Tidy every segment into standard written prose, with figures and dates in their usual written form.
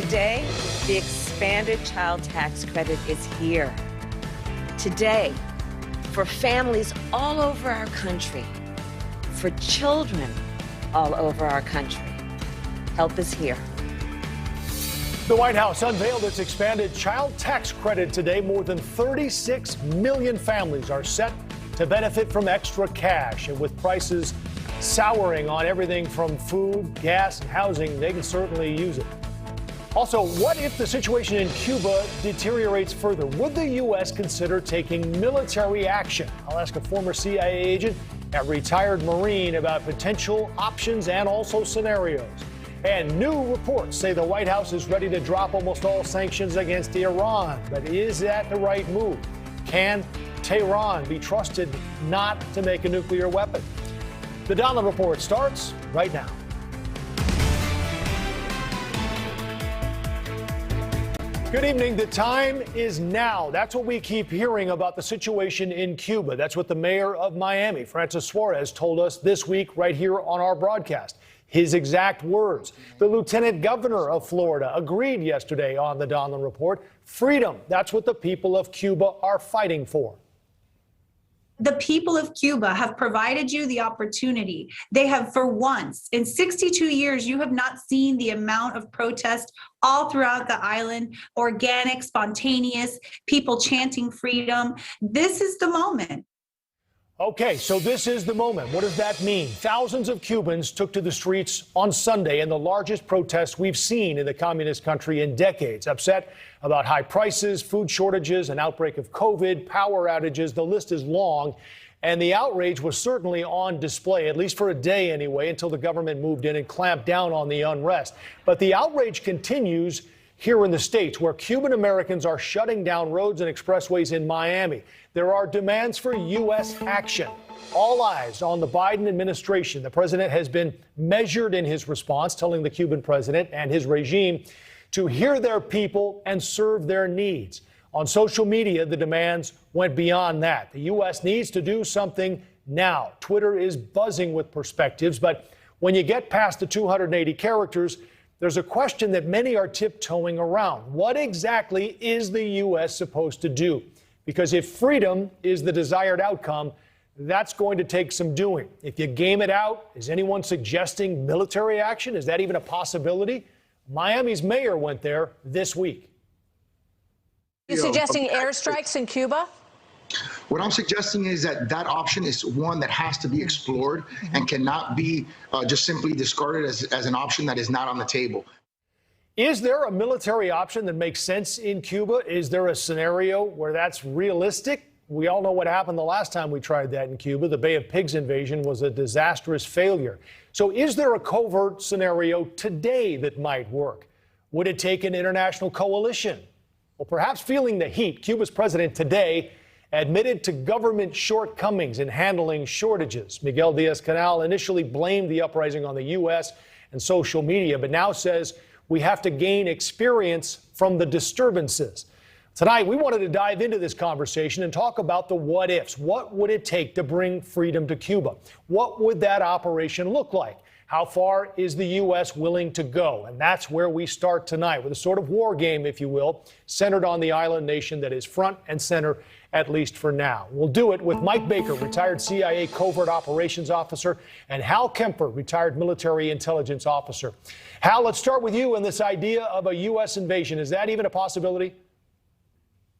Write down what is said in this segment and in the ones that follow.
Today, the expanded child tax credit is here. Today, for families all over our country, for children all over our country, help is here. The White House unveiled its expanded child tax credit today. More than 36 million families are set to benefit from extra cash. And with prices souring on everything from food, gas, and housing, they can certainly use it. Also, what if the situation in Cuba deteriorates further? Would the U.S. consider taking military action? I'll ask a former CIA agent and retired Marine about potential options and also scenarios. And new reports say the White House is ready to drop almost all sanctions against Iran. But is that the right move? Can Tehran be trusted not to make a nuclear weapon? The Donlon Report starts right now. Good evening. The time is now. That's what we keep hearing about the situation in Cuba. That's what the mayor of Miami, Francis Suarez, told us this week right here on our broadcast. His exact words. The lieutenant governor of Florida agreed yesterday on the Donlon Report. Freedom. That's what the people of Cuba are fighting for. The people of Cuba have provided you the opportunity. They have, for once, in 62 years, you have not seen the amount of protest all throughout the island, organic, spontaneous, people chanting freedom. This is the moment. Okay, so this is the moment. What does that mean? Thousands of Cubans took to the streets on Sunday in the largest protests we've seen in the communist country in decades, upset about high prices, food shortages, an outbreak of COVID, power outages. The list is long, and the outrage was certainly on display, at least for a day anyway, until the government moved in and clamped down on the unrest. But the outrage continues here in the States, where Cuban Americans are shutting down roads and expressways in Miami. There are demands for U.S. action. All eyes on the Biden administration. The president has been measured in his response, telling the Cuban president and his regime to hear their people and serve their needs. On social media, the demands went beyond that. The U.S. needs to do something now. Twitter is buzzing with perspectives, but when you get past the 280 characters, there's a question that many are tiptoeing around. What exactly is the U.S. supposed to do? Because if freedom is the desired outcome, that's going to take some doing. If you game it out, is anyone suggesting military action? Is that even a possibility? Miami's mayor went there this week. Are you suggesting airstrikes in Cuba? What I'm suggesting is that that option is one that has to be explored and cannot be just simply discarded as an option that is not on the table. Is there a military option that makes sense in Cuba? Is there a scenario where that's realistic? We all know what happened the last time we tried that in Cuba. The Bay of Pigs invasion was a disastrous failure. So is there a covert scenario today that might work? Would it take an international coalition? Well, perhaps feeling the heat, Cuba's president today admitted to government shortcomings in handling shortages. Miguel Diaz-Canel initially blamed the uprising on the U.S. and social media, but now says we have to gain experience from the disturbances. Tonight, we wanted to dive into this conversation and talk about the what ifs. What would it take to bring freedom to Cuba? What would that operation look like? How far is the U.S. willing to go? And that's where we start tonight, with a sort of war game, if you will, centered on the island nation that is front and center, at least for now. We'll do it with Mike Baker, retired CIA covert operations officer, and Hal Kemper, retired military intelligence officer. Hal, let's start with you and this idea of a U.S. invasion. Is that even a possibility?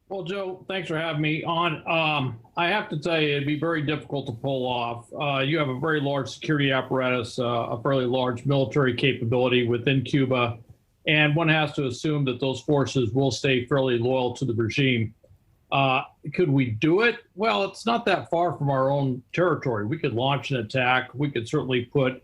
Well, Joe, thanks for having me on. I have to tell you, it'd be very difficult to pull off. You have a very large security apparatus, a fairly large military capability within Cuba, and one has to assume that those forces will stay fairly loyal to the regime. Could we do it? Well, it's not that far from our own territory. We could launch an attack. We could certainly put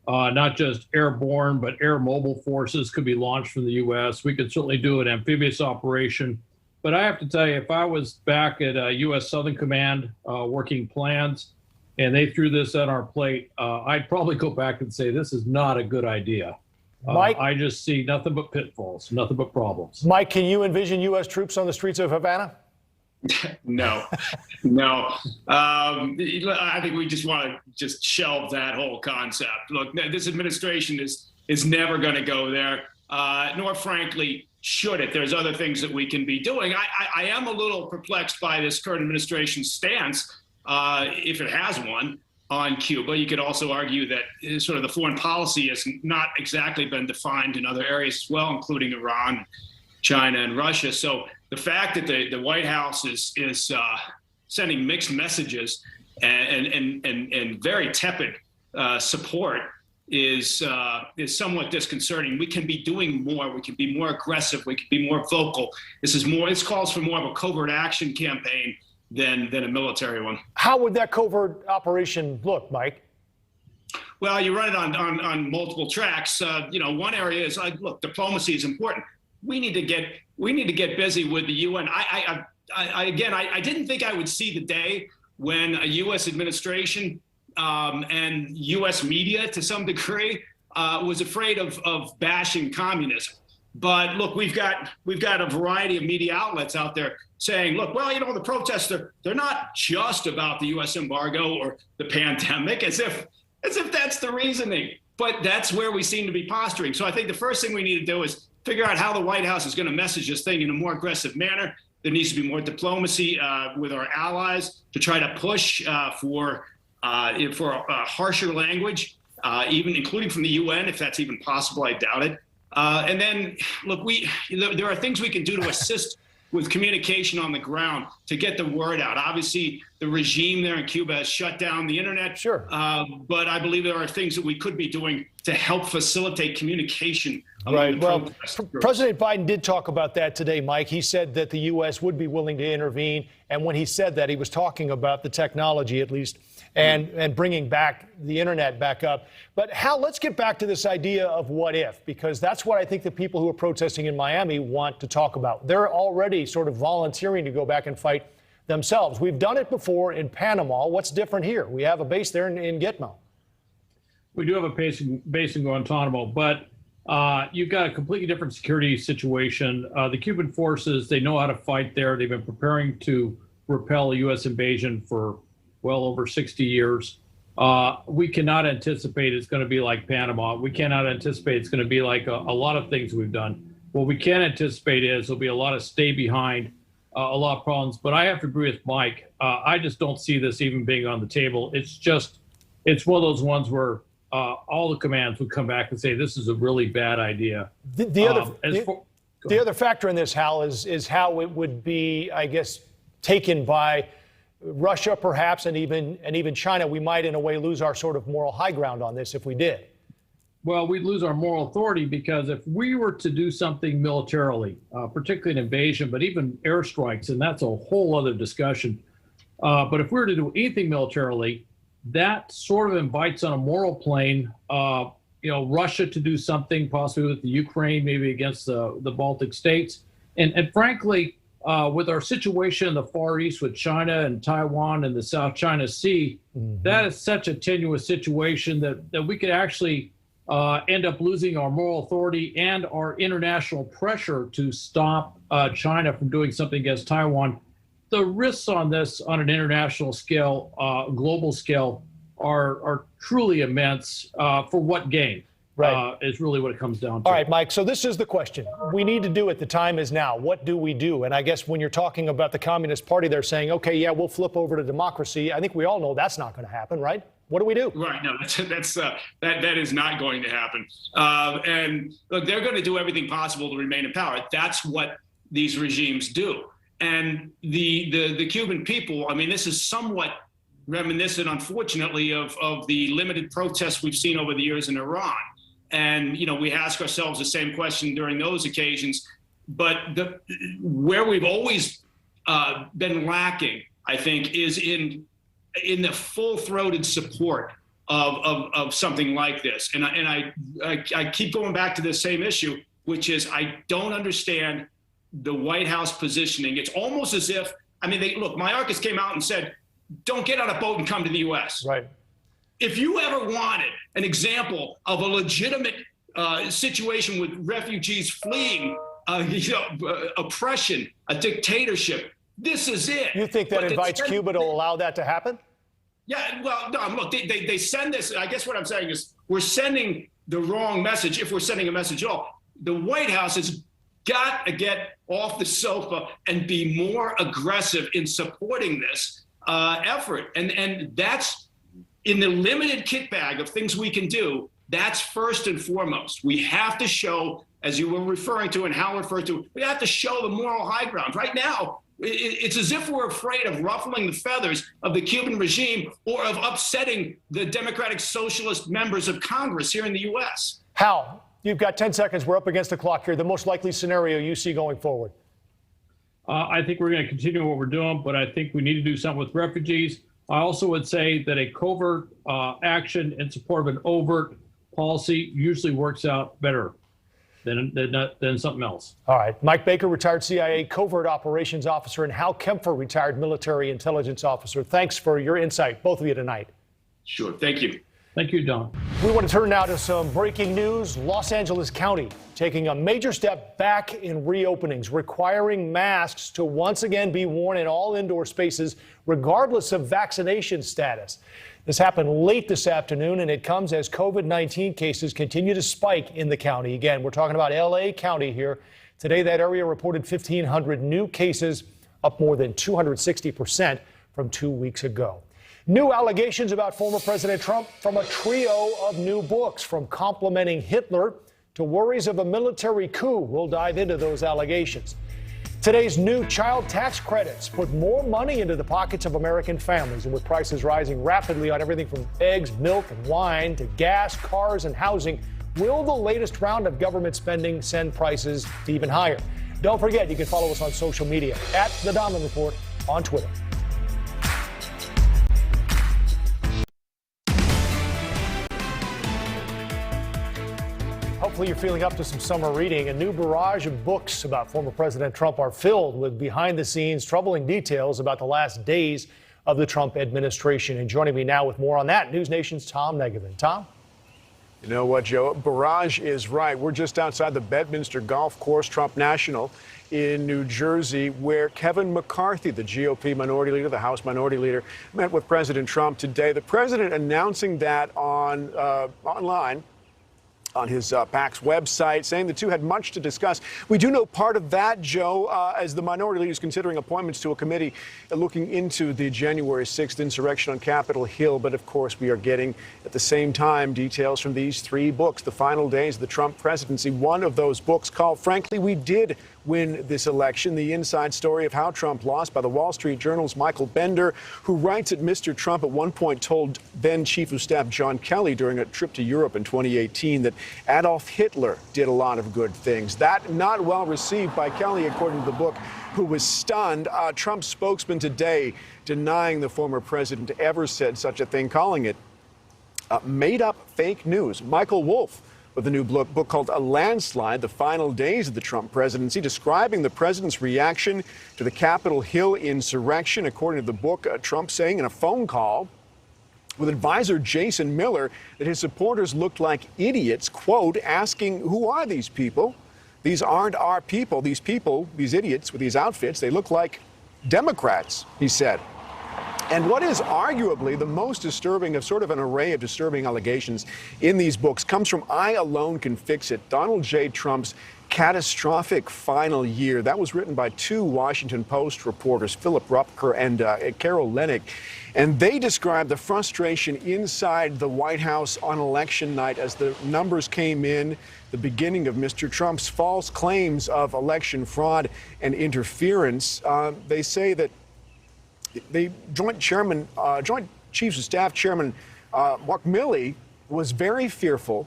not just airborne, but air mobile forces could be launched from the U.S. We could certainly do an amphibious operation. But I have to tell you, if I was back at U.S. Southern Command working plans and they threw this on our plate, I'd probably go back and say, this is not a good idea. Mike, I just see nothing but pitfalls, nothing but problems. Mike, can you envision U.S. troops on the streets of Havana? No, no. I think we just want to just shelve that whole concept. Look, this administration is never going to go there. nor frankly should it. There's other things that we can be doing. I am a little perplexed by this current administration's stance, if it has one, on Cuba. You could also argue that sort of the foreign policy has not exactly been defined in other areas as well, including Iran, China, and Russia. So the fact that the White House is sending mixed messages and very tepid support is somewhat disconcerting. We can be doing more. We can be more aggressive. We can be more vocal. This calls for more of a covert action campaign than a military one. How would that covert operation look, Mike? Well, you run it on multiple tracks. One area is look, diplomacy is important. We need to get busy with the UN. I didn't think I would see the day when a U.S. administration and U.S. media, to some degree, was afraid of bashing communism. But look, we've got a variety of media outlets out there saying, look, well, the protests, they're not just about the U.S. embargo or the pandemic, as if that's the reasoning. But that's where we seem to be posturing. So I think the first thing we need to do is figure out how the White House is going to message this thing in a more aggressive manner. There needs to be more diplomacy with our allies to try to push for harsher language, even including from the UN, if that's even possible. I doubt it. And then, look, there are things we can do to assist with communication on the ground to get the word out. Obviously, the regime there in Cuba has shut down the internet. Sure. But I believe there are things that we could be doing to help facilitate communication. Right. Well, President Biden did talk about that today, Mike. He said that the U.S. would be willing to intervene. And when he said that, he was talking about the technology, at least, and bringing back the internet back up. But Hal, let's get back to this idea of what if, because that's what I think the people who are protesting in Miami want to talk about. They're already sort of volunteering to go back and fight themselves. We've done it before in Panama. What's different here? We have a base there in Gitmo. We do have a base in Guantanamo, but you've got a completely different security situation. The Cuban forces, they know how to fight there. They've been preparing to repel a U.S. invasion for well over 60 years. We cannot anticipate it's going to be like Panama. We cannot anticipate it's going to be like a lot of things we've done. What we can anticipate is there'll be a lot of stay behind, a lot of problems. But I have to agree with Mike. I just don't see this even being on the table. It's one of those ones where all the commands would come back and say, this is a really bad idea. The other factor in this, Hal, is how it would be, I guess, taken by Russia, perhaps, and even China. We might, in a way, lose our sort of moral high ground on this if we did. Well, we'd lose our moral authority, because if we were to do something militarily, particularly an invasion, but even airstrikes, and that's a whole other discussion. But if we were to do anything militarily, that sort of invites on a moral plane, Russia to do something possibly with the Ukraine, maybe against the Baltic states. And frankly, with our situation in the Far East with China and Taiwan and the South China Sea, that is such a tenuous situation that we could actually end up losing our moral authority and our international pressure to stop China from doing something against Taiwan. The risks on this on an international scale, global scale, are truly immense. For what gain? Right. Is really what it comes down to. All right, Mike, so this is the question. We need to do it. The time is now. What do we do? And I guess when you're talking about the Communist Party, they're saying, okay, yeah, we'll flip over to democracy. I think we all know that's not going to happen, right? What do we do? Right. No, that is not going to happen. And look, they're going to do everything possible to remain in power. That's what these regimes do. And the Cuban people, I mean, this is somewhat reminiscent, unfortunately, of the limited protests we've seen over the years in Iran. And, we ask ourselves the same question during those occasions. But where we've always been lacking, I think, is in the full-throated support of something like this. And I keep going back to the same issue, which is I don't understand the White House positioning. It's almost as if, Mayorkas came out and said, don't get on a boat and come to the U.S. Right. If you ever wanted an example of a legitimate situation with refugees fleeing oppression, a dictatorship, this is it. You think that invites Cuba to allow that to happen? Yeah, well, no, look, they send this. I guess what I'm saying is we're sending the wrong message if we're sending a message at all. the White House has got to get off the sofa and be more aggressive in supporting this effort. And that's in the limited kit bag of things we can do. That's first and foremost. We have to show, as you were referring to and Hal referred to, we have to show the moral high ground. Right now, it's as if we're afraid of ruffling the feathers of the Cuban regime or of upsetting the Democratic Socialist members of Congress here in the U.S. Hal, you've got 10 seconds. We're up against the clock here. The most likely scenario you see going forward? I think we're going to continue what we're doing, but I think we need to do something with refugees. I also would say that a covert action in support of an overt policy usually works out better than something else. All right. Mike Baker, retired CIA covert operations officer, and Hal Kempfer, retired military intelligence officer. Thanks for your insight, both of you, tonight. Sure. Thank you. Thank you, Don. We want to turn now to some breaking news. Los Angeles County taking a major step back in reopenings, requiring masks to once again be worn in all indoor spaces, regardless of vaccination status. This happened late this afternoon, and it comes as COVID-19 cases continue to spike in the county. Again, we're talking about L.A. County here. Today, that area reported 1,500 new cases, up more than 260% from 2 weeks ago. New allegations about former President Trump from a trio of new books, from complimenting Hitler to worries of a military coup. We'll dive into those allegations. Today's new child tax credits put more money into the pockets of American families, and with prices rising rapidly on everything from eggs, milk, and wine to gas, cars, and housing, will the latest round of government spending send prices even higher? Don't forget, you can follow us on social media at the Donlon Report on Twitter. Hopefully you're feeling up to some summer reading. A new barrage of books about former President Trump are filled with behind-the-scenes, troubling details about the last days of the Trump administration. And joining me now with more on that, News Nation's Tom Negevin. Tom? You know what, Joe? Barrage is right. We're just outside the Bedminster Golf Course, Trump National in New Jersey, where Kevin McCarthy, the GOP minority leader, the House minority leader, met with President Trump today. The president announcing that online on his PAC's website, saying the two had much to discuss. We do know part of that, Joe, as the minority leader is considering appointments to a committee looking into the January 6th insurrection on Capitol Hill. But of course, we are getting at the same time details from these three books, the final days of the Trump presidency. One of those books called, Frankly, We Did Win This Election, the inside story of how Trump lost, by the Wall Street Journal's Michael Bender, who writes that Mr. Trump at one point told then Chief of Staff John Kelly during a trip to Europe in 2018 that Adolf Hitler did a lot of good things. That not well received by Kelly, according to the book, who was stunned. Trump's spokesman today denying the former president ever said such a thing, calling it made up fake news. Michael Wolff, with a new book called A Landslide, the final days of the Trump presidency, describing the president's reaction to the Capitol Hill insurrection. According to the book, Trump saying in a phone call with advisor Jason Miller that his supporters looked like idiots, quote, asking, who are these people? These aren't our people. These people, these idiots with these outfits, they look like Democrats, he said. And what is arguably the most disturbing of sort of an array of disturbing allegations in these books comes from I Alone Can Fix It, Donald J. Trump's catastrophic final year. That was written by two Washington Post reporters, Philip Rupker and Carol Lennig. And they described the frustration inside the White House on election night as the numbers came in, the beginning of Mr. Trump's false claims of election fraud and interference. They say that the Joint Chiefs of Staff Chairman Mark Milley was very fearful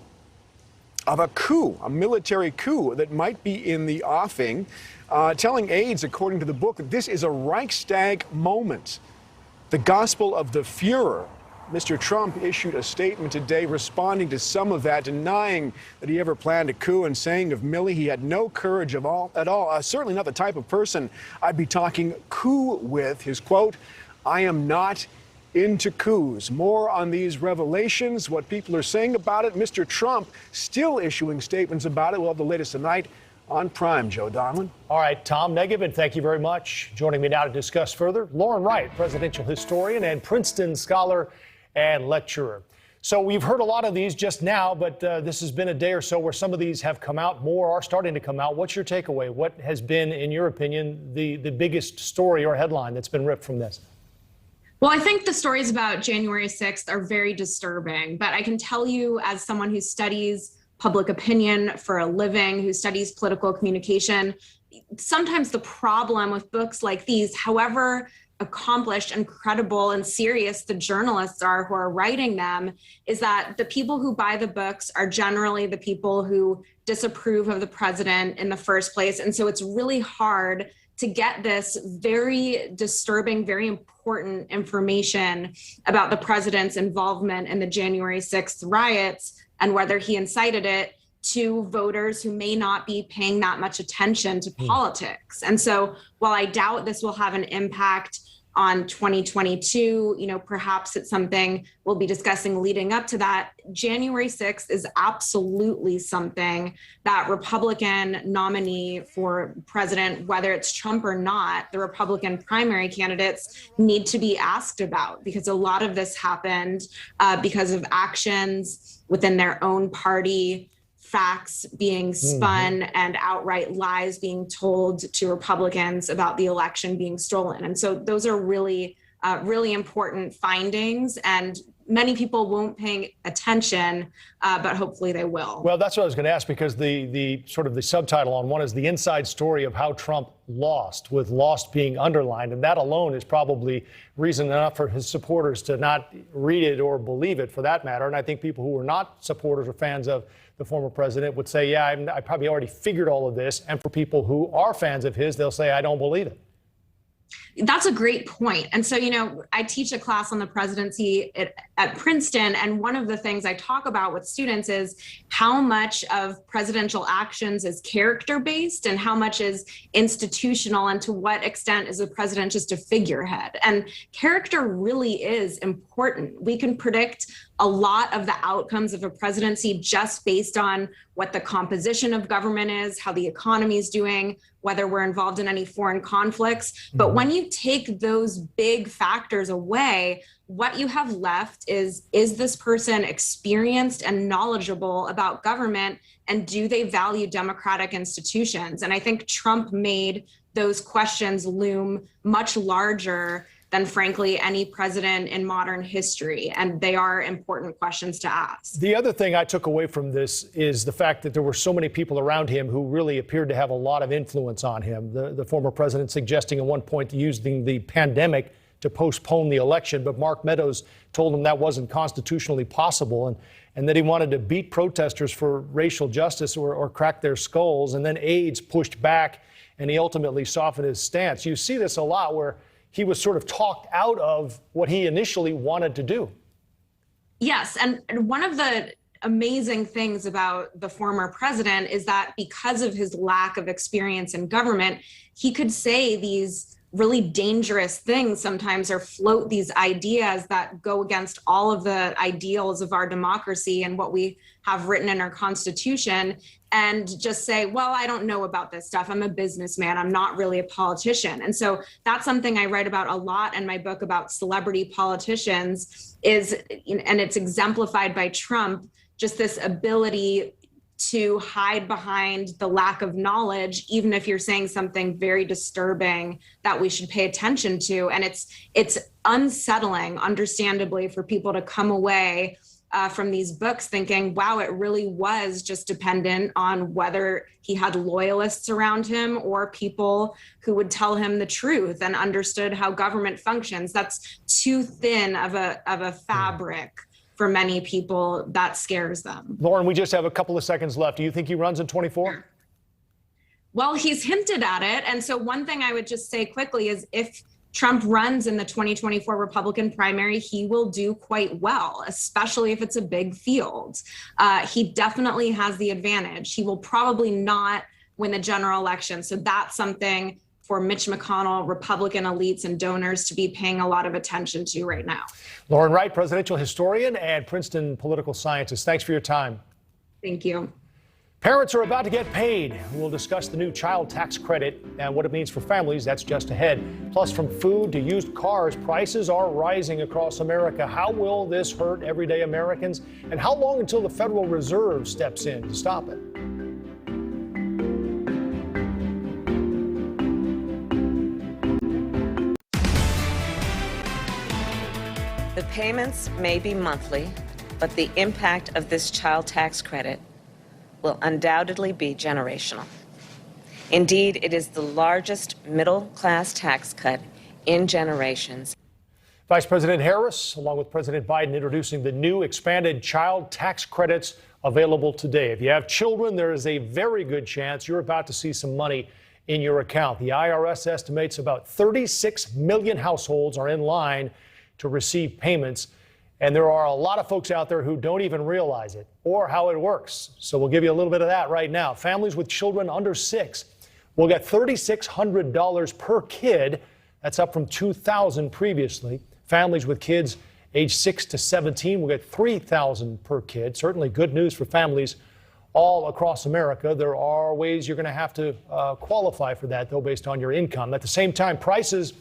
of a coup, a military coup that might be in the offing, telling aides, according to the book, that this is a Reichstag moment, the gospel of the Fuhrer. Mr. Trump issued a statement today responding to some of that, denying that he ever planned a coup and saying of Milley he had no courage at all, certainly not the type of person I'd be talking coup with. His quote, I am not into coups. More on these revelations, what people are saying about it. Mr. Trump still issuing statements about it. We'll have the latest tonight on Prime, Joe Donlon. All right, Tom Negevin, thank you very much. Joining me now to discuss further, Lauren Wright, presidential historian and Princeton scholar and lecturer. So we've heard a lot of these just now, but this has been a day or so where some of these have come out. More are starting to come out. What's your takeaway? What has been, in your opinion, the biggest story or headline that's been ripped from this? Well, I think the stories about January 6th are very disturbing, but I can tell you, as someone who studies public opinion for a living, who studies political communication, sometimes the problem with books like these, however accomplished and credible and serious the journalists are who are writing them, is that the people who buy the books are generally the people who disapprove of the president in the first place. And so it's really hard to get this very disturbing, very important information about the president's involvement in the January 6th riots and whether he incited it to voters who may not be paying that much attention to politics. And so while I doubt this will have an impact on 2022, perhaps it's something we'll be discussing leading up to that. January 6th is absolutely something that Republican nominee for president, whether it's Trump or not, the Republican primary candidates need to be asked about, because a lot of this happened because of actions within their own party, facts being spun and outright lies being told to Republicans about the election being stolen. And so those are really, really important findings, and many people won't pay attention, but hopefully they will. Well, that's what I was going to ask, because the sort of the subtitle on one is the inside story of how Trump lost, with lost being underlined. And that alone is probably reason enough for his supporters to not read it or believe it, for that matter. And I think people who are not supporters or fans of the former president would say, yeah, I probably already figured all of this. And for people who are fans of his, they'll say, I don't believe it. That's a great point. And so, I teach a class on the presidency at Princeton. And one of the things I talk about with students is how much of presidential actions is character-based and how much is institutional, and to what extent is a president just a figurehead. And character really is important. We can predict a lot of the outcomes of a presidency just based on what the composition of government is, how the economy is doing, whether we're involved in any foreign conflicts. But when you take those big factors away, what you have left is this person experienced and knowledgeable about government, and do they value democratic institutions? And I think Trump made those questions loom much larger than, frankly, any president in modern history. And they are important questions to ask. The other thing I took away from this is the fact that there were so many people around him who really appeared to have a lot of influence on him. The former president suggesting at one point using the pandemic to postpone the election, but Mark Meadows told him that wasn't constitutionally possible, and that he wanted to beat protesters for racial justice or crack their skulls. And then AIDS pushed back, and he ultimately softened his stance. You see this a lot, where he was sort of talked out of what he initially wanted to do. Yes, and one of the amazing things about the former president is that because of his lack of experience in government, he could say these really dangerous things sometimes, or float these ideas that go against all of the ideals of our democracy and what we have written in our Constitution, and just say, well, I don't know about this stuff. I'm a businessman. I'm not really a politician. And so that's something I write about a lot in my book about celebrity politicians, and it's exemplified by Trump, just this ability to hide behind the lack of knowledge, even if you're saying something very disturbing that we should pay attention to. And it's unsettling, understandably, for people to come away from these books thinking, wow, it really was just dependent on whether he had loyalists around him or people who would tell him the truth and understood how government functions. That's too thin of a fabric for many people. That scares them. Lauren, we just have a couple of seconds left. Do you think he runs in 24? Well, he's hinted at it. And so one thing I would just say quickly is, if Trump runs in the 2024 Republican primary, he will do quite well, especially if it's a big field. He definitely has the advantage. He will probably not win the general election. So that's something for Mitch McConnell, Republican elites and donors to be paying a lot of attention to right now. Lauren Wright, presidential historian and Princeton political scientist. Thanks for your time. Thank you. Parents are about to get paid. We'll discuss the new child tax credit and what it means for families. That's just ahead. Plus, from food to used cars, prices are rising across America. How will this hurt everyday Americans? And how long until the Federal Reserve steps in to stop it? The payments may be monthly, but the impact of this child tax credit will undoubtedly be generational. Indeed, it is the largest middle-class tax cut in generations. Vice President Harris, along with President Biden, introducing the new expanded child tax credits available today. If you have children, there is a very good chance you're about to see some money in your account. The IRS estimates about 36 million households are in line to receive payments. And there are a lot of folks out there who don't even realize it or how it works. So we'll give you a little bit of that right now. Families with children under 6 will get $3,600 per kid. That's up from $2,000 previously. Families with kids age 6 to 17 will get $3,000 per kid. Certainly good news for families all across America. There are ways you're going to have to qualify for that, though, based on your income. At the same time, prices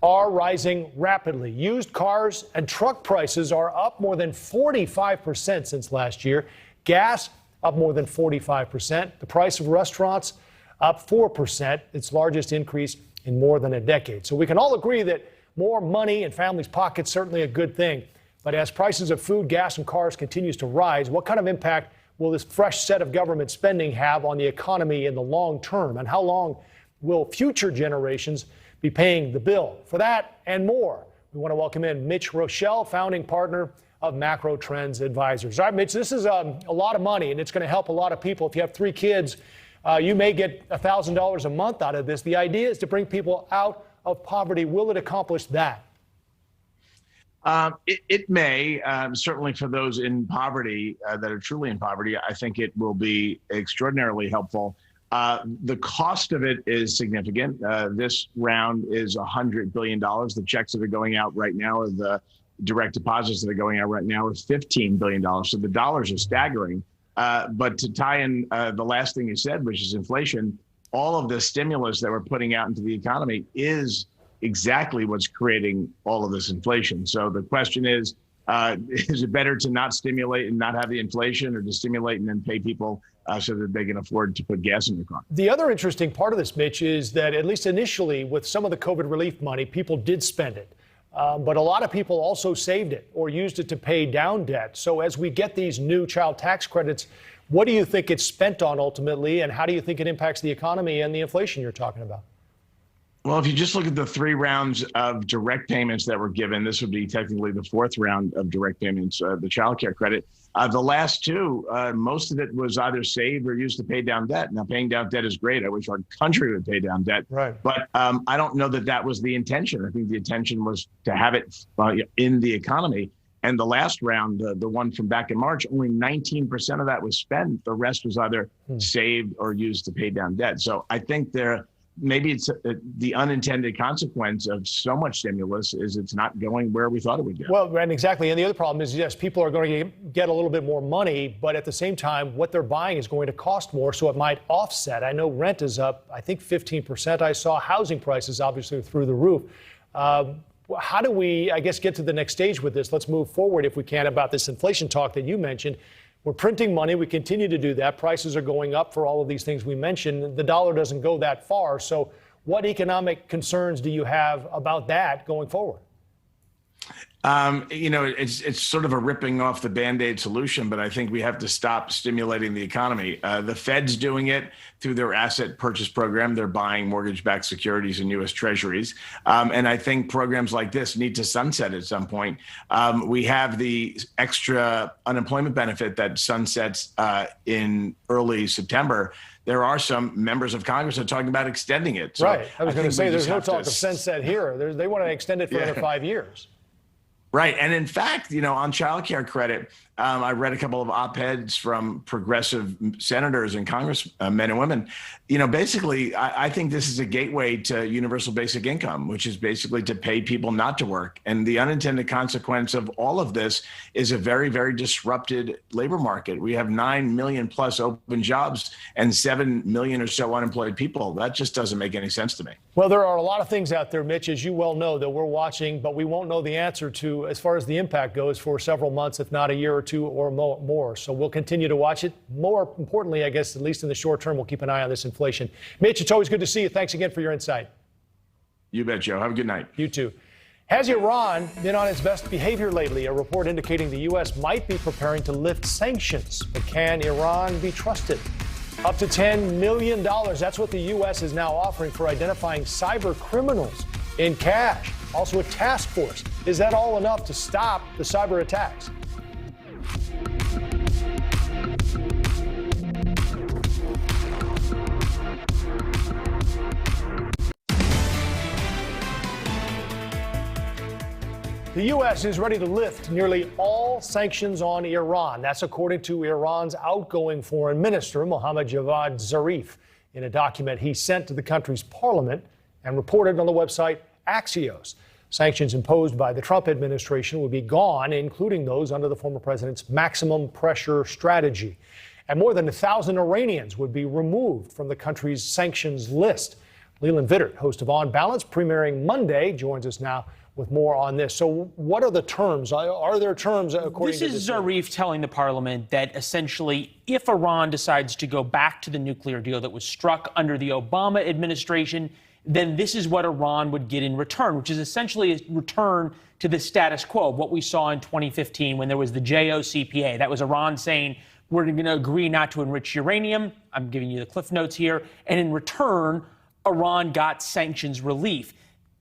are rising rapidly. Used cars and truck prices are up more than 45% since last year. Gas up more than 45%. The price of restaurants up 4%, its largest increase in more than a decade. So we can all agree that more money in families' pockets is certainly a good thing. But as prices of food, gas, and cars continues to rise, what kind of impact will this fresh set of government spending have on the economy in the long term? And how long will future generations be paying the bill? For that and more, we want to welcome in Mitch Rochelle, founding partner of Macro Trends Advisors. All right, Mitch, this is a lot of money, and it's going to help a lot of people. If you have 3 kids, you may get $1,000 a month out of this. The idea is to bring people out of poverty. Will it accomplish that? It may, certainly for those in poverty that are truly in poverty. I think it will be extraordinarily helpful. The cost of it is significant. This round is $100 billion. The checks that are going out right now, or the direct deposits that are going out right now, are $15 billion. So the dollars are staggering. But to tie in the last thing you said, which is inflation, all of the stimulus that we're putting out into the economy is exactly what's creating all of this inflation. So the question is it better to not stimulate and not have the inflation, or to stimulate and then pay people so that they can afford to put gas in their car? The other interesting part of this, Mitch, is that at least initially with some of the COVID relief money, people did spend it. But a lot of people also saved it or used it to pay down debt. So as we get these new child tax credits, what do you think it's spent on ultimately, and how do you think it impacts the economy and the inflation you're talking about? Well, if you just look at the 3 rounds of direct payments that were given, this would be technically the 4th round of direct payments, the child care credit. The last 2, most of it was either saved or used to pay down debt. Now, paying down debt is great. I wish our country would pay down debt. Right. But I don't know that that was the intention. I think the intention was to have it in the economy. And the last round, the one from back in March, only 19% of that was spent. The rest was either saved or used to pay down debt. So I think maybe it's the unintended consequence of so much stimulus is it's not going where we thought it would go. Well, and exactly. And the other problem is, yes, people are going to get a little bit more money, but at the same time, what they're buying is going to cost more, so it might offset. I know rent is up, I think 15%. I saw housing prices obviously through the roof. How do we, I guess, get to the next stage with this? Let's move forward, if we can, about this inflation talk that you mentioned. We're printing money. We continue to do that. Prices are going up for all of these things we mentioned. The dollar doesn't go that far. So what economic concerns do you have about that going forward? It's sort of a ripping off the Band-Aid solution, but I think we have to stop stimulating the economy. The Fed's doing it through their asset purchase program. They're buying mortgage-backed securities and U.S. Treasuries. And I think programs like this need to sunset at some point. We have the extra unemployment benefit that sunsets in early September. There are some members of Congress that are talking about extending it. So right. I was going to say, there's no talk of sunset here. They want to extend it for another 5 years. Right. And in fact, on child care credit, I read a couple of op-eds from progressive senators and congressmen and women. Basically, I think this is a gateway to universal basic income, which is basically to pay people not to work. And the unintended consequence of all of this is a very, very disrupted labor market. We have 9 million plus open jobs and 7 million or so unemployed people. That just doesn't make any sense to me. Well, there are a lot of things out there, Mitch, as you well know, that we're watching, but we won't know the answer to as far as the impact goes for several months, if not a year or two or more. So we'll continue to watch it. More importantly, I guess, at least in the short term, we'll keep an eye on this inflation. Mitch, it's always good to see you. Thanks again for your insight. You bet, Joe. Have a good night. You too. Has Iran been on its best behavior lately? A report indicating the U.S. might be preparing to lift sanctions. But can Iran be trusted? Up to $10 million. That's what the U.S. is now offering for identifying cyber criminals in cash. Also a task force. Is that all enough to stop the cyber attacks? The U.S. is ready to lift nearly all sanctions on Iran. That's according to Iran's outgoing foreign minister, Mohammad Javad Zarif, in a document he sent to the country's parliament and reported on the website Axios. Sanctions imposed by the Trump administration would be gone, including those under the former president's maximum pressure strategy. And more than 1,000 Iranians would be removed from the country's sanctions list. Leland Vittert, host of On Balance, premiering Monday, joins us now with more on this. So what are the terms? Are there terms according to this? This is Zarif telling the parliament that essentially if Iran decides to go back to the nuclear deal that was struck under the Obama administration, then this is what Iran would get in return, which is essentially a return to the status quo, what we saw in 2015 when there was the JOCPA. That was Iran saying, we're going to agree not to enrich uranium. I'm giving you the cliff notes here. And in return, Iran got sanctions relief.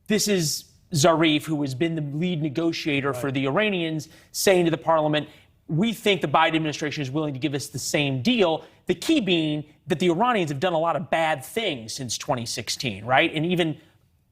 This is Zarif, who has been the lead negotiator for the Iranians, saying to the parliament, we think the Biden administration is willing to give us the same deal. The key being that the Iranians have done a lot of bad things since 2016, right? And even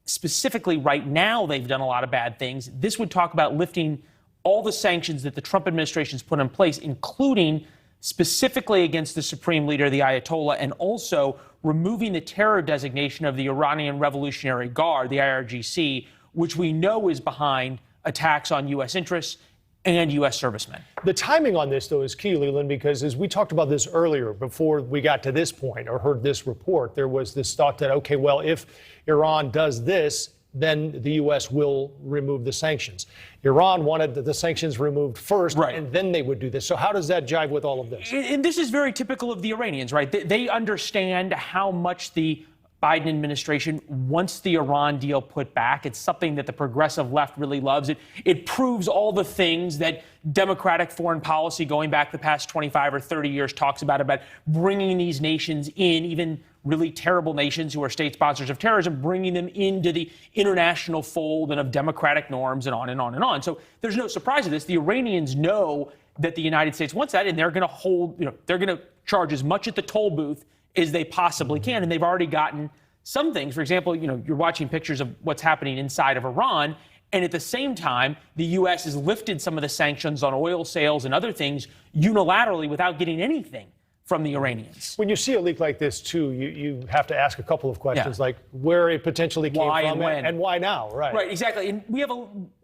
specifically right now, they've done a lot of bad things. This would talk about lifting all the sanctions that the Trump administration has put in place, including specifically against the supreme leader, the Ayatollah, and also removing the terror designation of the Iranian Revolutionary Guard, the IRGC, which we know is behind attacks on U.S. interests and U.S. servicemen. The timing on this, though, is key, Leland, because as we talked about this earlier, before we got to this point or heard this report, there was this thought that, okay, well, if Iran does this, then the U.S. will remove the sanctions. Iran wanted the sanctions removed first, right, and then they would do this. So how does that jive with all of this? And this is very typical of the Iranians, right? They understand how much the Biden administration wants the Iran deal put back. It's something that the progressive left really loves. It proves all the things that democratic foreign policy going back the past 25 or 30 years talks about bringing these nations in, even really terrible nations who are state sponsors of terrorism, bringing them into the international fold and of democratic norms and on and on and on. So there's no surprise to this. The Iranians know that the United States wants that, and they're going to hold, they're going to charge as much at the toll booth as they possibly can. And they've already gotten some things. For example, you're watching pictures of what's happening inside of Iran. And at the same time, the U.S. has lifted some of the sanctions on oil sales and other things unilaterally without getting anything from the Iranians. When you see a leak like this, too, you have to ask a couple of questions, like where it potentially came from and why now, right? Right, exactly. And we have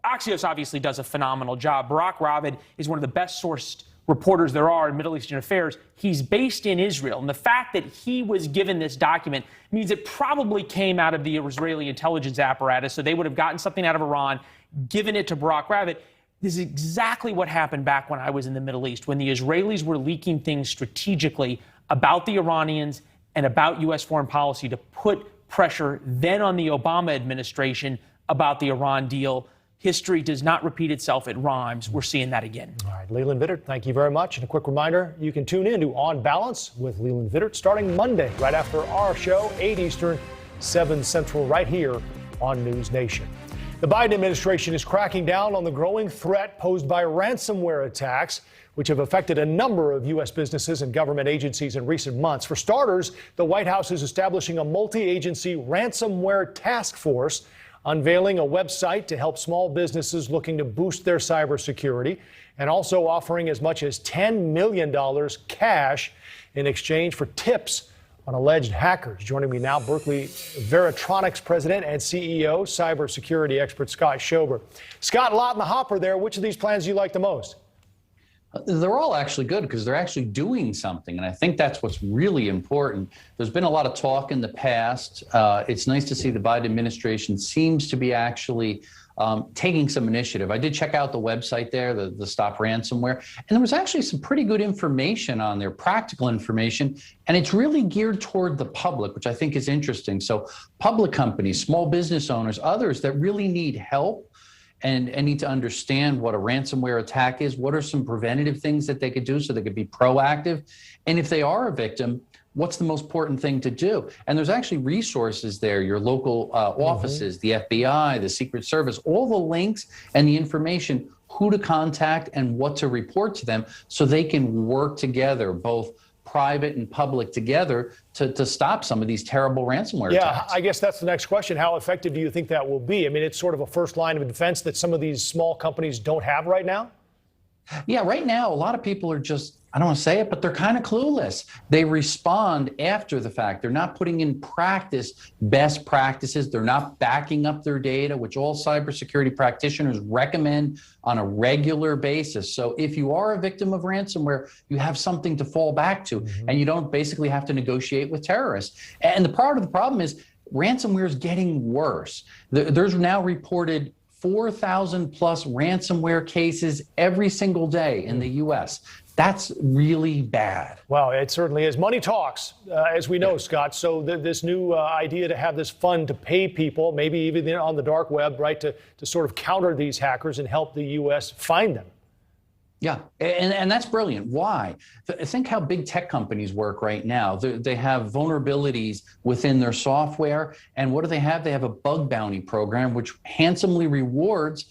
Axios obviously does a phenomenal job. Barak Ravid is one of the best sourced reporters there are in Middle Eastern affairs. He's based in Israel. And the fact that he was given this document means it probably came out of the Israeli intelligence apparatus. So they would have gotten something out of Iran, given it to Barak Ravid. This is exactly what happened back when I was in the Middle East, when the Israelis were leaking things strategically about the Iranians and about U.S. foreign policy to put pressure then on the Obama administration about the Iran deal. History does not repeat itself. It rhymes. We're seeing that again. All right, Leland Vittert, thank you very much. And a quick reminder, you can tune in to On Balance with Leland Vittert starting Monday, right after our show, 8 Eastern, 7 Central, right here on News Nation. The Biden administration is cracking down on the growing threat posed by ransomware attacks, which have affected a number of U.S. businesses and government agencies in recent months. For starters, the White House is establishing a multi-agency ransomware task force unveiling a website to help small businesses looking to boost their cybersecurity, and also offering as much as $10 million cash in exchange for tips on alleged hackers. Joining me now, Berkeley Veritronics president and CEO, cybersecurity expert Scott Schober. Scott, a lot in the hopper there. Which of these plans do you like the most? They're all actually good because they're actually doing something. And I think that's what's really important. There's been a lot of talk in the past. It's nice to see the Biden administration seems to be actually taking some initiative. I did check out the website there, the Stop Ransomware, and there was actually some pretty good information on there, practical information, and it's really geared toward the public, which I think is interesting. So public companies, small business owners, others that really need help and need to understand what a ransomware attack is, what are some preventative things that they could do so they could be proactive, and if they are a victim, what's the most important thing to do? And there's actually resources there, your local offices, the FBI, the Secret Service, all the links and the information, who to contact and what to report to them so they can work together, both private and public together, to stop some of these terrible ransomware attacks. Yeah, I guess that's the next question. How effective do you think that will be? I mean, it's sort of a first line of defense that some of these small companies don't have right now? Yeah, right now, a lot of people are just, I don't want to say it, but they're kind of clueless. They respond after the fact. They're not putting in practice best practices. They're not backing up their data, which all cybersecurity practitioners recommend on a regular basis. So if you are a victim of ransomware, you have something to fall back to, and you don't basically have to negotiate with terrorists. And the part of the problem is ransomware is getting worse. There's now reported 4,000 plus ransomware cases every single day in the U.S. That's really bad. Well, it certainly is. Money talks, as we know, Scott. So this new idea to have this fund to pay people, maybe even on the dark web, right, to sort of counter these hackers and help the U.S. find them. Yeah, and that's brilliant. Why? Think how big tech companies work right now. They have vulnerabilities within their software. And what do they have? They have a bug bounty program, which handsomely rewards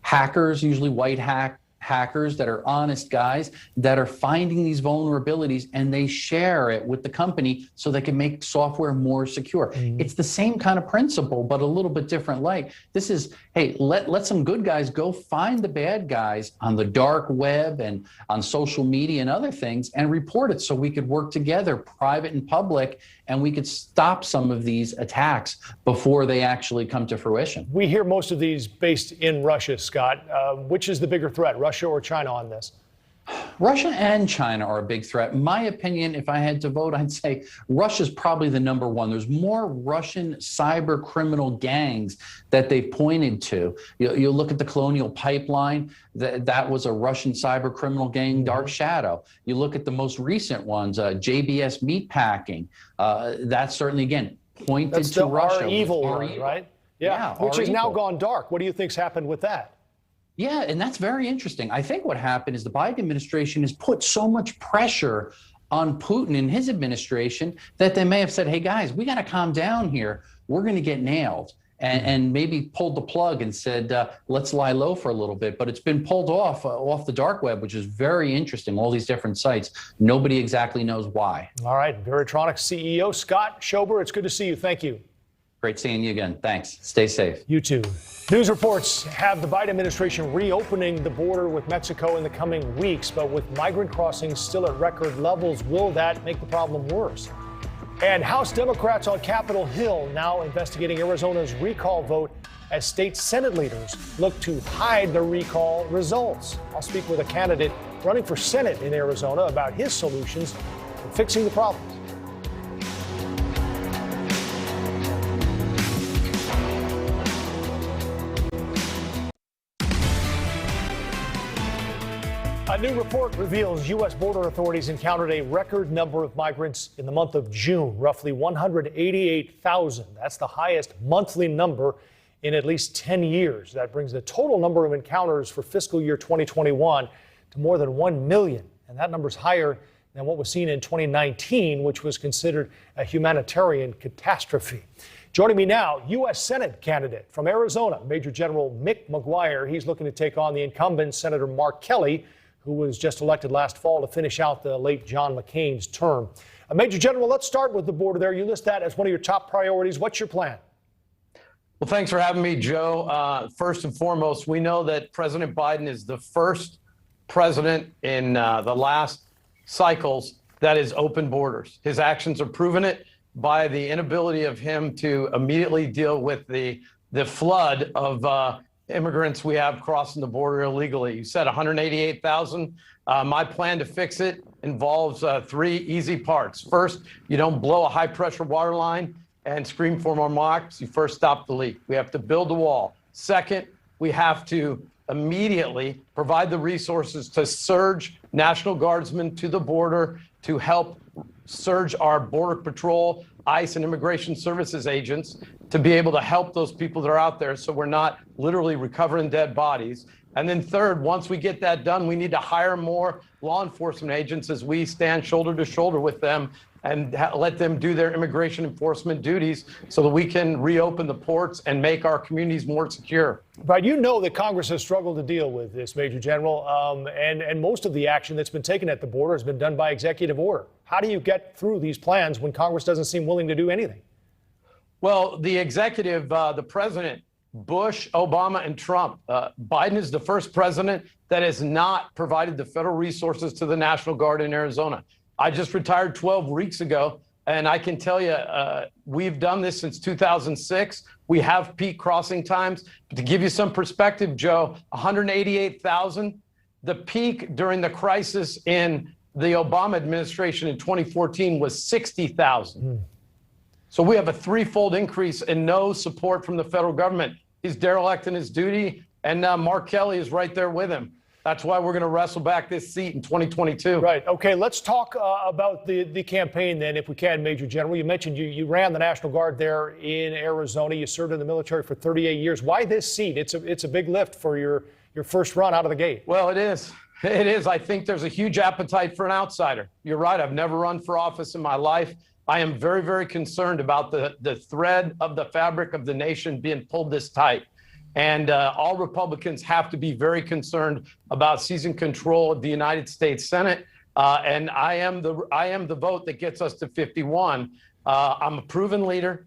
hackers, usually white hackers that are honest guys that are finding these vulnerabilities, and they share it with the company so they can make software more secure. It's the same kind of principle, but a little bit different light. This is, hey, let some good guys go find the bad guys on the dark web and on social media and other things and report it so we could work together, private and public, and we could stop some of these attacks before they actually come to fruition. We hear most of these based in Russia, Scott. Which is the bigger threat, Russia or China on this? Russia and China are a big threat. My opinion, if I had to vote, I'd say Russia's probably the number one. There's more Russian cyber criminal gangs that they've pointed to. You look at the Colonial Pipeline, that was a Russian cyber criminal gang, Dark Shadow. You look at the most recent ones, JBS Meatpacking. That's certainly, again, pointed to Russia. Evil one, right? Yeah, which has now gone dark. What do you think's happened with that? Yeah, and that's very interesting. I think what happened is the Biden administration has put so much pressure on Putin and his administration that they may have said, hey, guys, we got to calm down here. We're going to get nailed. And maybe pulled the plug and said, let's lie low for a little bit. But it's been pulled off the dark web, which is very interesting, all these different sites. Nobody exactly knows why. All right, Veritronics CEO Scott Schober, it's good to see you. Thank you. Great seeing you again. Thanks. Stay safe. You too. News reports have the Biden administration reopening the border with Mexico in the coming weeks, but with migrant crossings still at record levels, will that make the problem worse? And House Democrats on Capitol Hill now investigating Arizona's recall vote as state Senate leaders look to hide the recall results. I'll speak with a candidate running for Senate in Arizona about his solutions for fixing the problems. A new report reveals U.S. border authorities encountered a record number of migrants in the month of June, roughly 188,000. That's the highest monthly number in at least 10 years. That brings the total number of encounters for fiscal year 2021 to more than 1 million. And that number is higher than what was seen in 2019, which was considered a humanitarian catastrophe. Joining me now, U.S. Senate candidate from Arizona, Major General Mick McGuire. He's looking to take on the incumbent Senator Mark Kelly, who was just elected last fall to finish out the late John McCain's term. Major General, let's start with the border there. You list that as one of your top priorities. What's your plan? Well, thanks for having me, Joe. First and foremost, we know that President Biden is the first president in the last cycles that is open borders. His actions are proving it by the inability of him to immediately deal with the flood of immigrants we have crossing the border illegally. You said 188,000. My plan to fix it involves 3 easy parts. First, you don't blow a high-pressure water line and scream for more marks. You first stop the leak. We have to build the wall. Second, we have to immediately provide the resources to surge National Guardsmen to the border to help surge our Border Patrol, ICE, and Immigration Services agents to be able to help those people that are out there so we're not literally recovering dead bodies. And then third, once we get that done, we need to hire more law enforcement agents as we stand shoulder to shoulder with them and let them do their immigration enforcement duties so that we can reopen the ports and make our communities more secure. But you know that Congress has struggled to deal with this, Major General, and most of the action that's been taken at the border has been done by executive order. How do you get through these plans when Congress doesn't seem willing to do anything? Well, the executive, the president, Bush, Obama, and Trump, Biden is the first president that has not provided the federal resources to the National Guard in Arizona. I just retired 12 weeks ago, and I can tell you, we've done this since 2006. We have peak crossing times. But to give you some perspective, Joe, 188,000. The peak during the crisis in the Obama administration in 2014 was 60,000. So we have a 3-fold increase and no support from the federal government. He's derelict in his duty, and Mark Kelly is right there with him. That's why we're going to wrestle back this seat in 2022. Right. Okay, let's talk about the campaign then, if we can, Major General. You mentioned you ran the National Guard there in Arizona. You served in the military for 38 years. Why this seat? It's a big lift for your first run out of the gate. Well, it is. It is. I think there's a huge appetite for an outsider. You're right. I've never run for office in my life. I am very, very concerned about the thread of the fabric of the nation being pulled this tight. And all Republicans have to be very concerned about seizing control of the United States Senate. And I am the vote that gets us to 51. I'm a proven leader.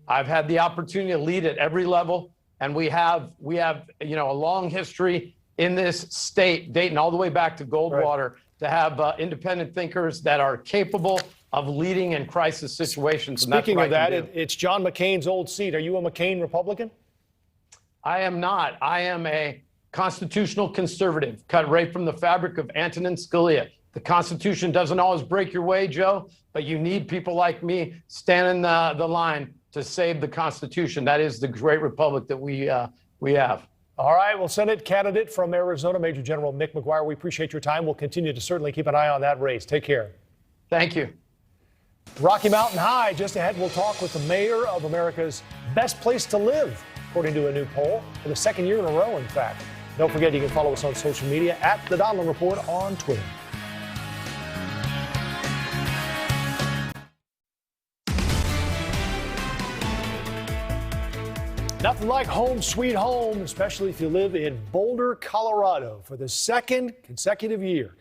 I've had the opportunity to lead at every level. And we have a long history in this state, dating all the way back to Goldwater, to have independent thinkers that are capable of leading in crisis situations. Speaking of that, it's John McCain's old seat. Are you a McCain Republican? I am not. I am a constitutional conservative, cut right from the fabric of Antonin Scalia. The Constitution doesn't always break your way, Joe, but you need people like me standing the line to save the Constitution. That is the great republic that we have. All right. Well, Senate candidate from Arizona, Major General Mick McGuire, we appreciate your time. We'll continue to certainly keep an eye on that race. Take care. Thank you. Rocky Mountain High. Just ahead, we'll talk with the mayor of America's best place to live, according to a new poll, for the second year in a row, in fact. Don't forget, you can follow us on social media at the Donlon Report on Twitter. Nothing like home sweet home, especially if you live in Boulder, Colorado. For the second consecutive year,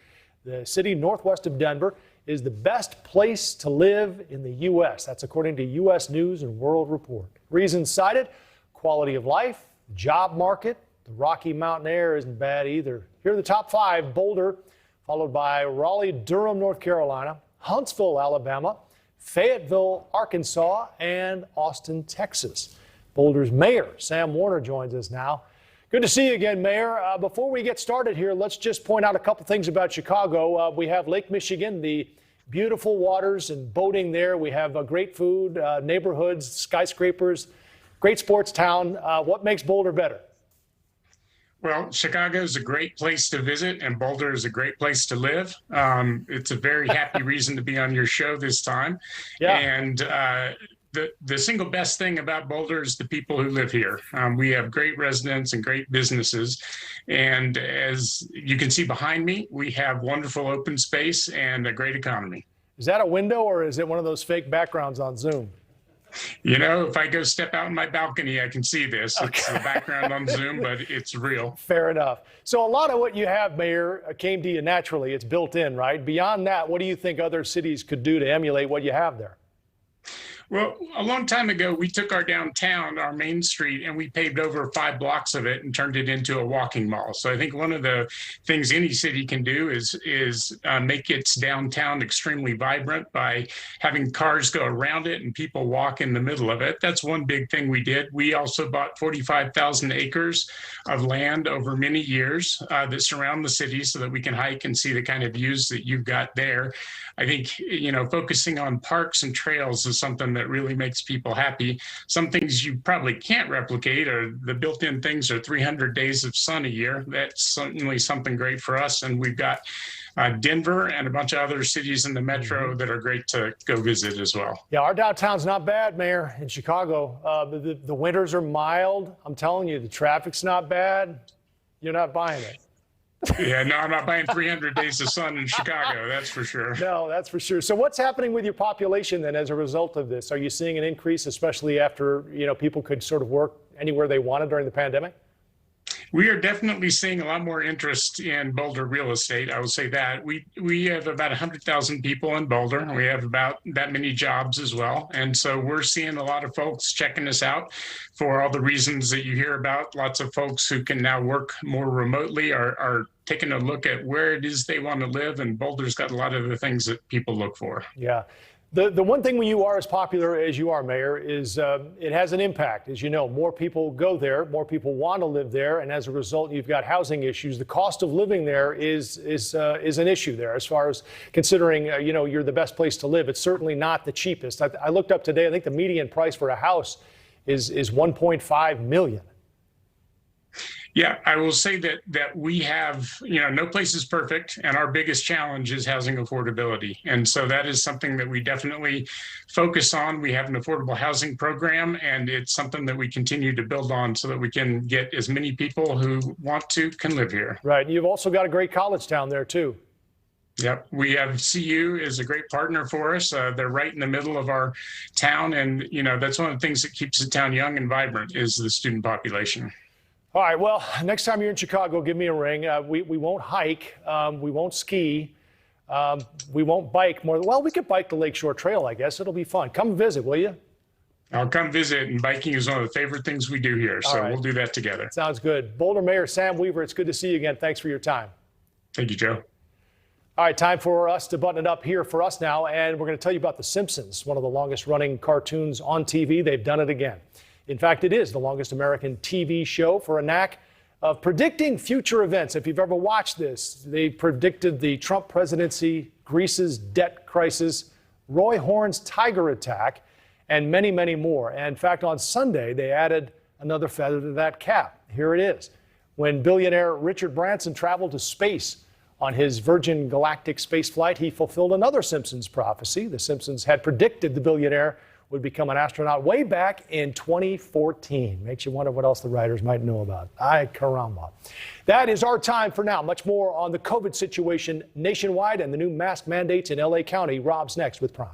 the city northwest of Denver is the best place to live in the U.S. That's according to U.S. News and World Report. Reasons cited: quality of life, job market. The Rocky Mountain air isn't bad either. Here are the top 5: Boulder, followed by Raleigh-Durham, North Carolina, Huntsville, Alabama, Fayetteville, Arkansas, and Austin, Texas. Boulder's Mayor Sam Warner joins us now. Good to see you again, Mayor. Before we get started here, let's just point out a couple things about Chicago. We have Lake Michigan, the beautiful waters and boating there. We have great food, neighborhoods, skyscrapers, great sports town. What makes Boulder better? Well, Chicago is a great place to visit, and Boulder is a great place to live. It's a very happy reason to be on your show this time. Yeah. And the single best thing about Boulder is the people who live here. We have great residents and great businesses. And as you can see behind me, we have wonderful open space and a great economy. Is that a window, or is it one of those fake backgrounds on Zoom? You know, if I go step out in my balcony, I can see this. Okay. It's the background on Zoom, but it's real. Fair enough. So a lot of what you have, Mayor, came to you naturally. It's built in, right? Beyond that, what do you think other cities could do to emulate what you have there? Well, a long time ago, we took our downtown, our main street, and we paved over 5 blocks of it and turned it into a walking mall. So I think one of the things any city can do is make its downtown extremely vibrant by having cars go around it and people walk in the middle of it. That's one big thing we did. We also bought 45,000 acres of land over many years that surround the city so that we can hike and see the kind of views that you've got there. I think, focusing on parks and trails is something that really makes people happy. Some things you probably can't replicate are the built-in things are 300 days of sun a year. That's certainly something great for us. And we've got Denver and a bunch of other cities in the metro that are great to go visit as well. Yeah, our downtown's not bad, Mayor, in Chicago. The winters are mild. I'm telling you, the traffic's not bad. You're not buying it. Yeah, no, I'm not buying 300 days of sun in Chicago, that's for sure. No, that's for sure. So what's happening with your population then as a result of this? Are you seeing an increase, especially after, people could sort of work anywhere they wanted during the pandemic? We are definitely seeing a lot more interest in Boulder real estate. I would say that. We have about 100,000 people in Boulder, and we have about that many jobs as well. And so we're seeing a lot of folks checking us out for all the reasons that you hear about. Lots of folks who can now work more remotely are taking a look at where it is they want to live, and Boulder's got a lot of the things that people look for. Yeah. The one thing when you are as popular as you are, Mayor, is it has an impact. As you know, more people go there, more people want to live there, and as a result, you've got housing issues. The cost of living there is an issue there as far as considering, you're the best place to live. It's certainly not the cheapest. I looked up today, I think the median price for a house is $1.5 million. Yeah, I will say that we have, no place is perfect, and our biggest challenge is housing affordability. And so that is something that we definitely focus on. We have an affordable housing program, and it's something that we continue to build on so that we can get as many people who want to can live here. Right. You've also got a great college town there, too. Yep. We have CU is a great partner for us. They're right in the middle of our town. And, that's one of the things that keeps the town young and vibrant is the student population. All right, well, next time you're in Chicago, give me a ring. We won't hike, we won't ski, we won't bike more. Well, we could bike the Lakeshore Trail, I guess. It'll be fun. Come visit, will you? I'll come visit, and biking is one of the favorite things we do here, so we'll do that together. Sounds good. Boulder Mayor Sam Weaver, it's good to see you again. Thanks for your time. Thank you, Joe. All right, time for us to button it up here for us now, and we're going to tell you about The Simpsons, one of the longest-running cartoons on TV. They've done it again. In fact, it is the longest American TV show for a knack of predicting future events. If you've ever watched this, they predicted the Trump presidency, Greece's debt crisis, Roy Horn's tiger attack, and many, many more. And in fact, on Sunday, they added another feather to that cap. Here it is. When billionaire Richard Branson traveled to space on his Virgin Galactic space flight, he fulfilled another Simpsons prophecy. The Simpsons had predicted the billionaire would become an astronaut way back in 2014. Makes you wonder what else the writers might know about. Ay, caramba. That is our time for now. Much more on the COVID situation nationwide and the new mask mandates in LA County. Rob's next with Prime.